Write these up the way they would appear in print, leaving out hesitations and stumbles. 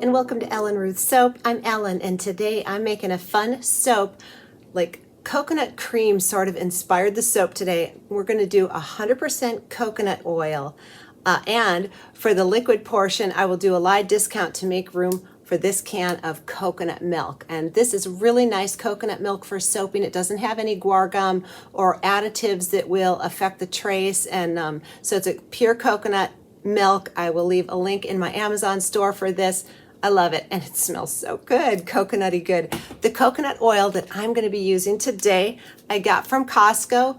and welcome to Ellen Ruth Soap. I'm Ellen, and today I'm making a fun soap, like coconut cream sort of inspired the soap today. We're going to do 100% coconut oil, and for the liquid portion I will do a live discount to make room for this can of coconut milk. And this is really nice coconut milk for soaping. It doesn't have any guar gum or additives that will affect the trace, and so it's a pure coconut milk. I will leave a link in my Amazon store for this. I love it, and it smells so good, coconutty good. The coconut oil that I'm going to be using today, I got from Costco.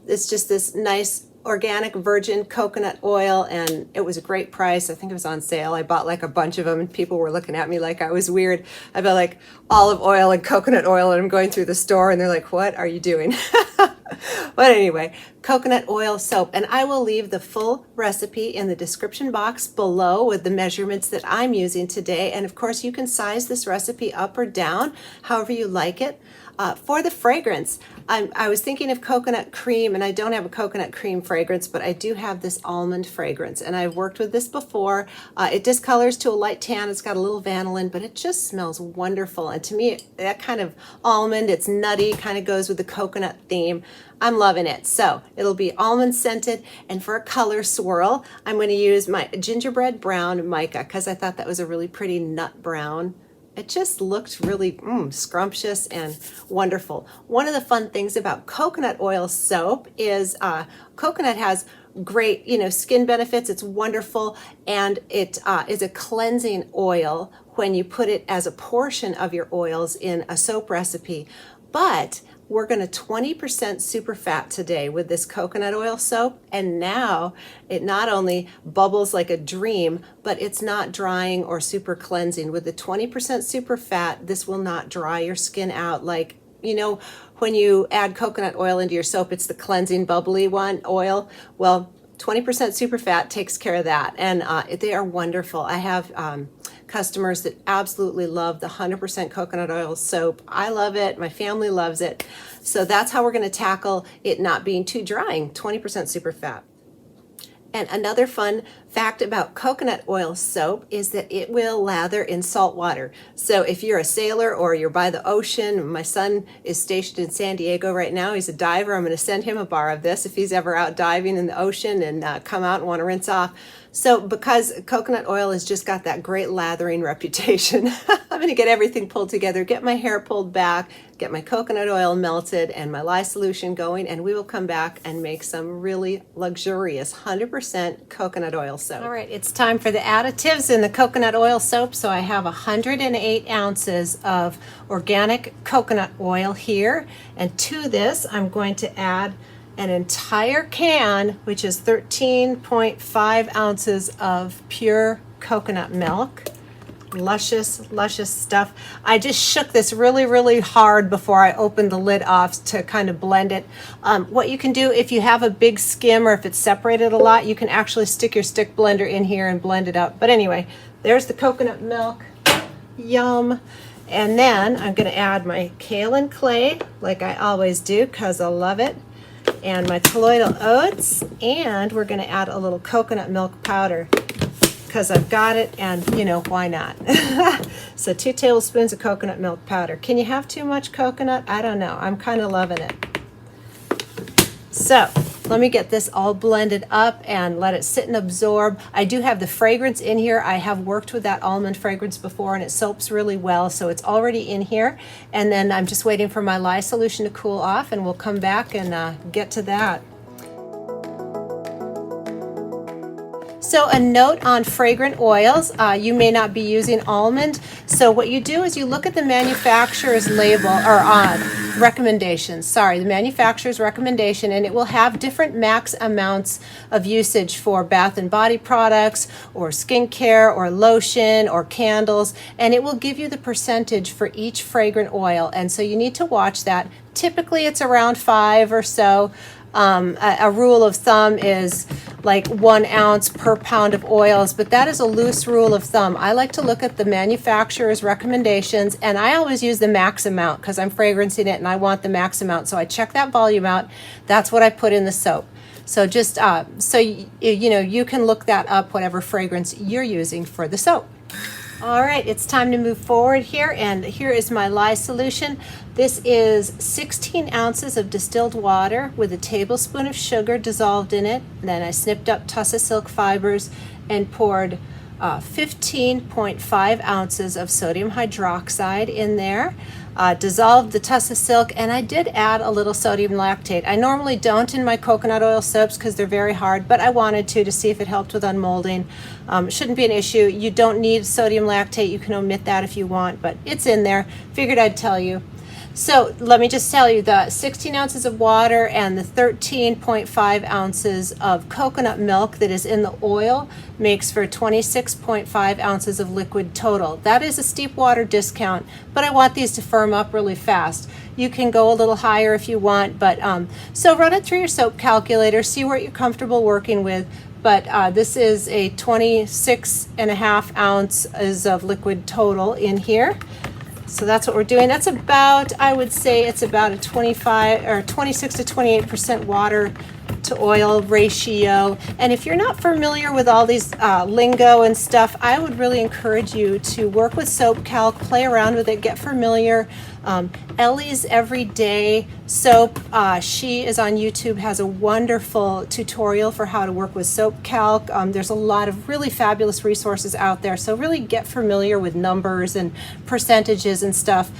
It's just this nice organic virgin coconut oil, and it was a great price. I think it was on sale. I bought like a bunch of them, and people were looking at me like I was weird. I bought like olive oil and coconut oil, and I'm going through the store, and they're like, "What are you doing?" But anyway, coconut oil soap, and I will leave the full recipe in the description box below with the measurements that I'm using today. And of course, you can size this recipe up or down, however you like it. For the fragrance, I was thinking of coconut cream, and I don't have a coconut cream fragrance, but I do have this almond fragrance, and I've worked with this before. It discolors to a light tan. It's got a little vanillin, but it just smells wonderful. And to me, that kind of almond, it's nutty, kind of goes with the coconut theme. I'm loving it. So it'll be almond scented, and for a color swirl, I'm going to use my gingerbread brown mica because I thought that was a really pretty nut brown. It just looked really scrumptious and wonderful. One of the fun things about coconut oil soap is coconut has great, skin benefits. It's wonderful, and it is a cleansing oil when you put it as a portion of your oils in a soap recipe. But we're going to 20% super fat today with this coconut oil soap, and now it not only bubbles like a dream, but it's not drying or super cleansing. With the 20% super fat, this will not dry your skin out like, when you add coconut oil into your soap, it's the cleansing bubbly oil. Well, 20% super fat takes care of that, and they are wonderful. I have customers that absolutely love the 100% coconut oil soap. I love it. My family loves it. So that's how we're going to tackle it not being too drying, 20% super fat. And another fun fact about coconut oil soap is that it will lather in salt water. So if you're a sailor or you're by the ocean, my son is stationed in San Diego right now. He's a diver. I'm going to send him a bar of this if he's ever out diving in the ocean and come out and want to rinse off. So because coconut oil has just got that great lathering reputation, I'm going to get everything pulled together, get my hair pulled back, get my coconut oil melted and my lye solution going, and we will come back and make some really luxurious 100% coconut oil soap. All right, it's time for the additives in the coconut oil soap. So I have 108 ounces of organic coconut oil here, and to this I'm going to add an entire can, which is 13.5 ounces of pure coconut milk. Luscious stuff. I just shook this really hard before I opened the lid off to kind of blend it. What you can do if you have a big skim or if it's separated a lot, you can actually stick your stick blender in here and blend it up. But anyway, there's the coconut milk. Yum. And then I'm going to add my kaolin clay like I always do because I love it, and my colloidal oats, and we're going to add a little coconut milk powder because I've got it, and why not? So 2 tablespoons of coconut milk powder. Can you have too much coconut? I don't know. I'm kind of loving it. So let me get this all blended up and let it sit and absorb. I do have the fragrance in here. I have worked with that almond fragrance before, and it soaps really well, so it's already in here. And then I'm just waiting for my lye solution to cool off, and we'll come back and get to that. So a note on fragrant oils, you may not be using almond. So what you do is you look at the manufacturer's label, or recommendations, the manufacturer's recommendation, and it will have different max amounts of usage for bath and body products or skincare or lotion or candles, and it will give you the percentage for each fragrant oil. And so you need to watch that. Typically it's around 5 or so. A rule of thumb is like 1 ounce per pound of oils, but that is a loose rule of thumb. I like to look at the manufacturer's recommendations, and I always use the max amount because I'm fragrancing it and I want the max amount. So I check that volume out. That's what I put in the soap. So just you can look that up, whatever fragrance you're using for the soap. All right, it's time to move forward here, and here is my lye solution. This is 16 ounces of distilled water with a tablespoon of sugar dissolved in it. Then I snipped up tussa silk fibers and poured 15.5 ounces of sodium hydroxide in there. Dissolved the tussa silk, and I did add a little sodium lactate. I normally don't in my coconut oil soaps because they're very hard, but I wanted to see if it helped with unmolding. Shouldn't be an issue. You don't need sodium lactate. You can omit that if you want, but it's in there. Figured I'd tell you. So let me just tell you, the 16 ounces of water and the 13.5 ounces of coconut milk that is in the oil makes for 26.5 ounces of liquid total. That is a steep water discount, but I want these to firm up really fast. You can go a little higher if you want, but so run it through your soap calculator, see what you're comfortable working with. But this is a 26.5 ounces of liquid total in here. So that's what we're doing. That's about, I would say it's about a 25 or 26 to 28% water to oil ratio. And if you're not familiar with all these lingo and stuff, I would really encourage you to work with soap calc, play around with it, get familiar. Ellie's Everyday Soap, she is on YouTube, has a wonderful tutorial for how to work with soap calc. There's a lot of really fabulous resources out there, so really get familiar with numbers and percentages and stuff.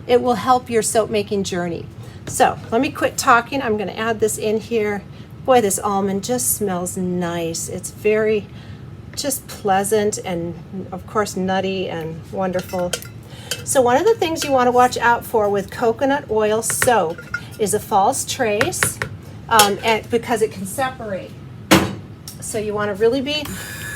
It will help your soap making journey. So let me quit talking. I'm going to add this in here. Boy, this almond just smells nice. It's very just pleasant and of course nutty and wonderful. So one of the things you want to watch out for with coconut oil soap is a false trace, and because it can separate. So you want to really be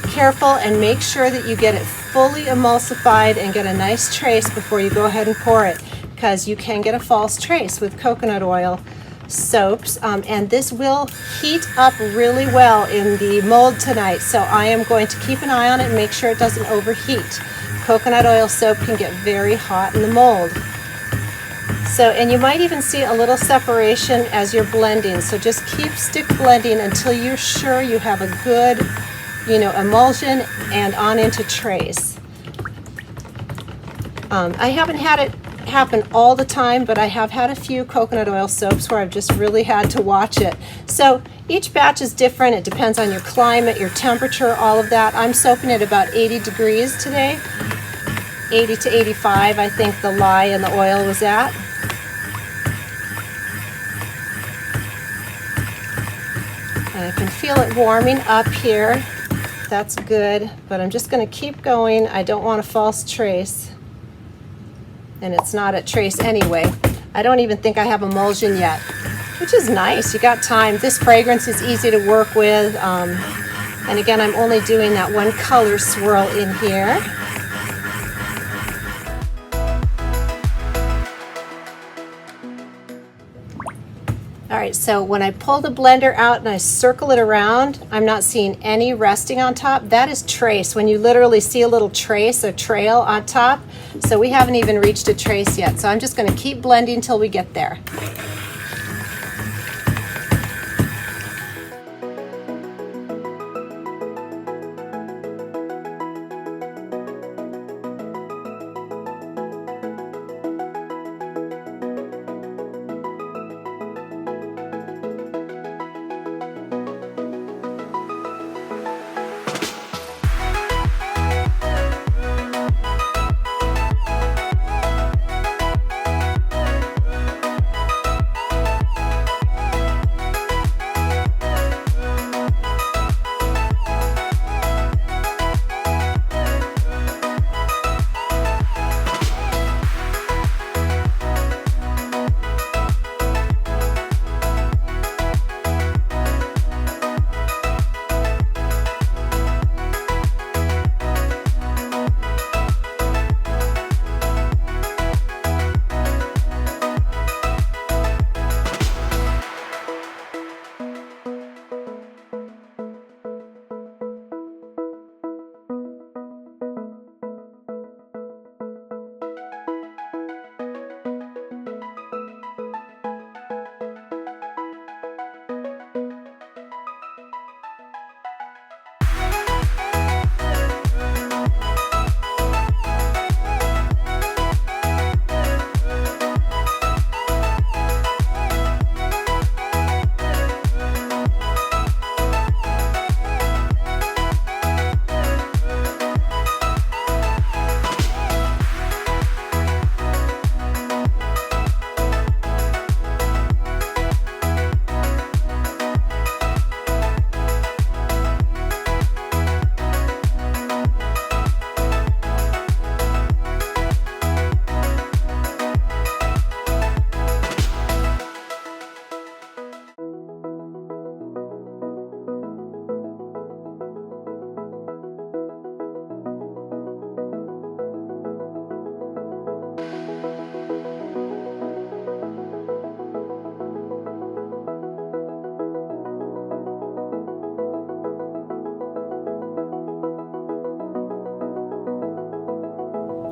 careful and make sure that you get it fully emulsified and get a nice trace before you go ahead and pour it, because you can get a false trace with coconut oil soaps, and this will heat up really well in the mold tonight, so I am going to keep an eye on it and make sure it doesn't overheat. Coconut oil soap can get very hot in the mold. So, and you might even see a little separation as you're blending, so just keep stick blending until you're sure you have a good, emulsion and on into trace. I haven't had it happen all the time, but I have had a few coconut oil soaps where I've just really had to watch it. So each batch is different. It depends on your climate, your temperature, all of that. I'm soaping at about 80 degrees today. 80 to 85, I think the lye and the oil was at. And I can feel it warming up here. That's good, but I'm just going to keep going. I don't want a false trace. And it's not a trace anyway. I don't even think I have emulsion yet, which is nice. You got time. This fragrance is easy to work with. And again, I'm only doing that one color swirl in here. All right, so when I pull the blender out and I circle it around, I'm not seeing any resting on top. That is trace, when you literally see a little trace, a trail on top. So we haven't even reached a trace yet. So I'm just going to keep blending till we get there.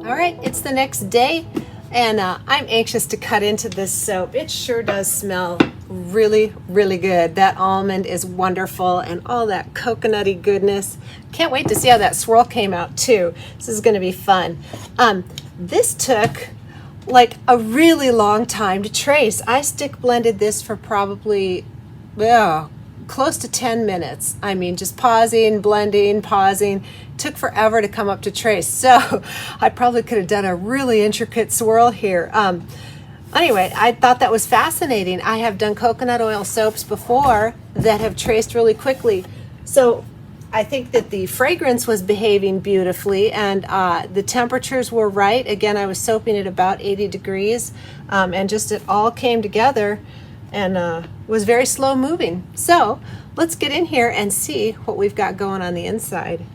All right, it's the next day, and I'm anxious to cut into this soap. It sure does smell really, really good. That almond is wonderful, and all that coconutty goodness. Can't wait to see how that swirl came out too. This is going to be fun. This took like a really long time to trace. I stick blended this for probably, close to 10 minutes. I mean, just pausing, blending, pausing. Took forever to come up to trace. So I probably could have done a really intricate swirl here. Anyway, I thought that was fascinating. I have done coconut oil soaps before that have traced really quickly. So I think that the fragrance was behaving beautifully, and the temperatures were right. Again, I was soaping at about 80 degrees, and just it all came together and was very slow moving. So let's get in here and see what we've got going on the inside.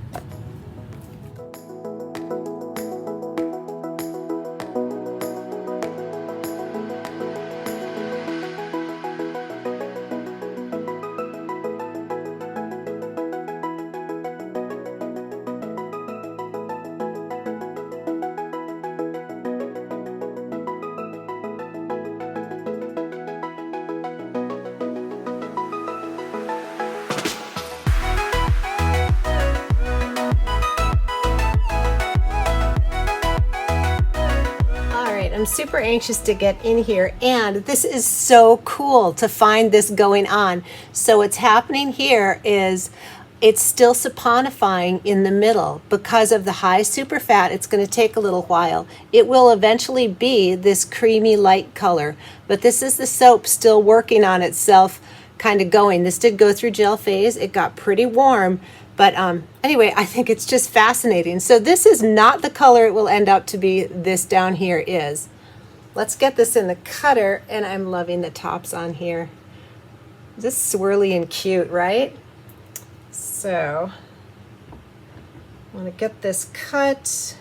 I'm super anxious to get in here, and this is so cool to find this going on. So what's happening here is it's still saponifying in the middle. Because of the high superfat, it's going to take a little while. It will eventually be this creamy light color, but this is the soap still working on itself, kind of going. This did go through gel phase. It got pretty warm. But anyway, I think it's just fascinating. So this is not the color it will end up to be. This down here is. Let's get this in the cutter, and I'm loving the tops on here. Just swirly and cute, right? So I want to get this cut.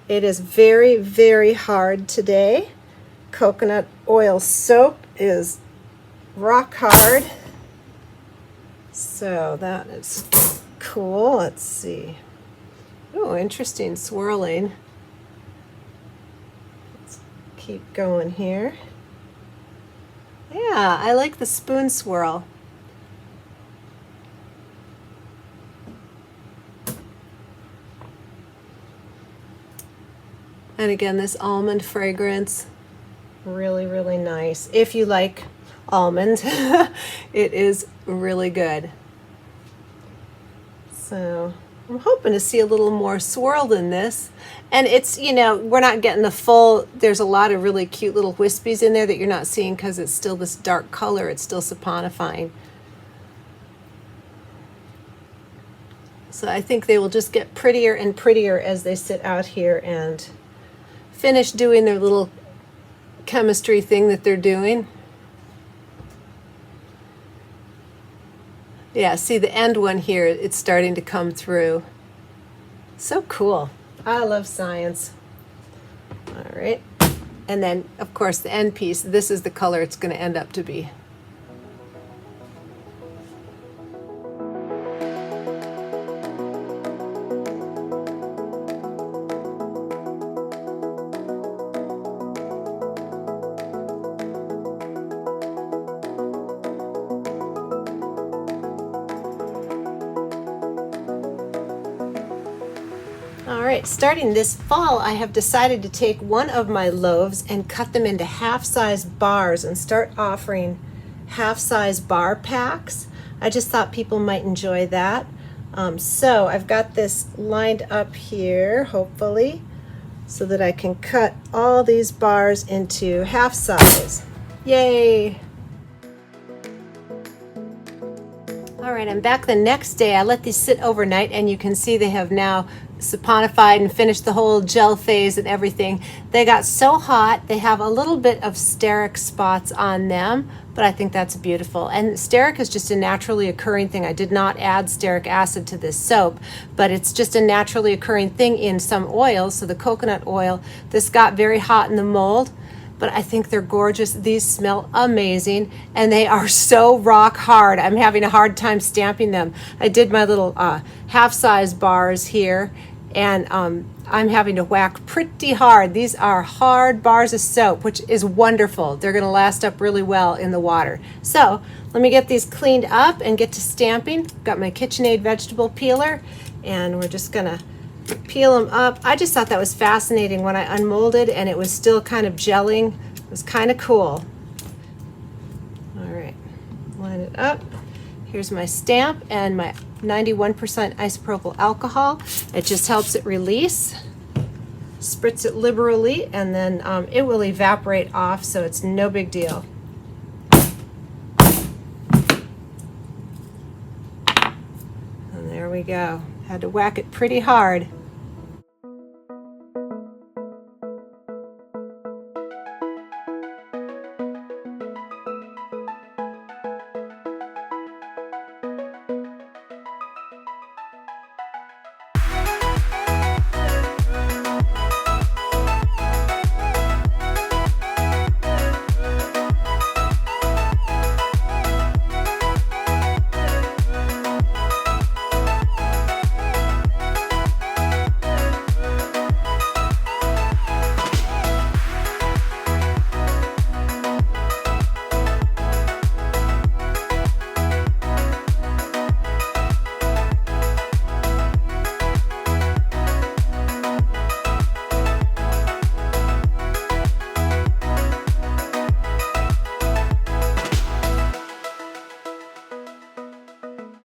It is very, very hard today. Coconut oil soap is rock hard. So that is cool. Let's see. Oh, interesting swirling. Let's keep going here. Yeah, I like the spoon swirl. And again, this almond fragrance, really, really nice. If you like almond, it is really good. So I'm hoping to see a little more swirl than this. And it's, you know, we're not getting the full, there's a lot of really cute little wispies in there that you're not seeing because it's still this dark color. It's still saponifying. So I think they will just get prettier and prettier as they sit out here and finish doing their little chemistry thing that they're doing. Yeah, see the end one here, it's starting to come through. So cool. I love science. All right. And then, of course, the end piece, this is the color it's going to end up to be. All right, starting this fall, I have decided to take one of my loaves and cut them into half-size bars and start offering half-size bar packs. I just thought people might enjoy that. So I've got this lined up here, hopefully, so that I can cut all these bars into half-size. Yay! All right, I'm back the next day. I let these sit overnight, and you can see they have now saponified and finished the whole gel phase and everything. They got so hot, they have a little bit of steric spots on them, but I think that's beautiful. And steric is just a naturally occurring thing. I did not add steric acid to this soap, but it's just a naturally occurring thing in some oils. So the coconut oil, this got very hot in the mold, but I think they're gorgeous. These smell amazing, and they are so rock hard. I'm having a hard time stamping them. I did my little half-size bars here, and I'm having to whack pretty hard. These are hard bars of soap, which is wonderful. They're going to last up really well in the water. So let me get these cleaned up and get to stamping. Got my KitchenAid vegetable peeler, and we're just going to peel them up. I just thought that was fascinating when I unmolded and it was still kind of gelling. It was kind of cool. All right, line it up. Here's my stamp and my 91% isopropyl alcohol. It just helps it release. Spritz it liberally, and then it will evaporate off, so it's no big deal. And there we go. Had to whack it pretty hard.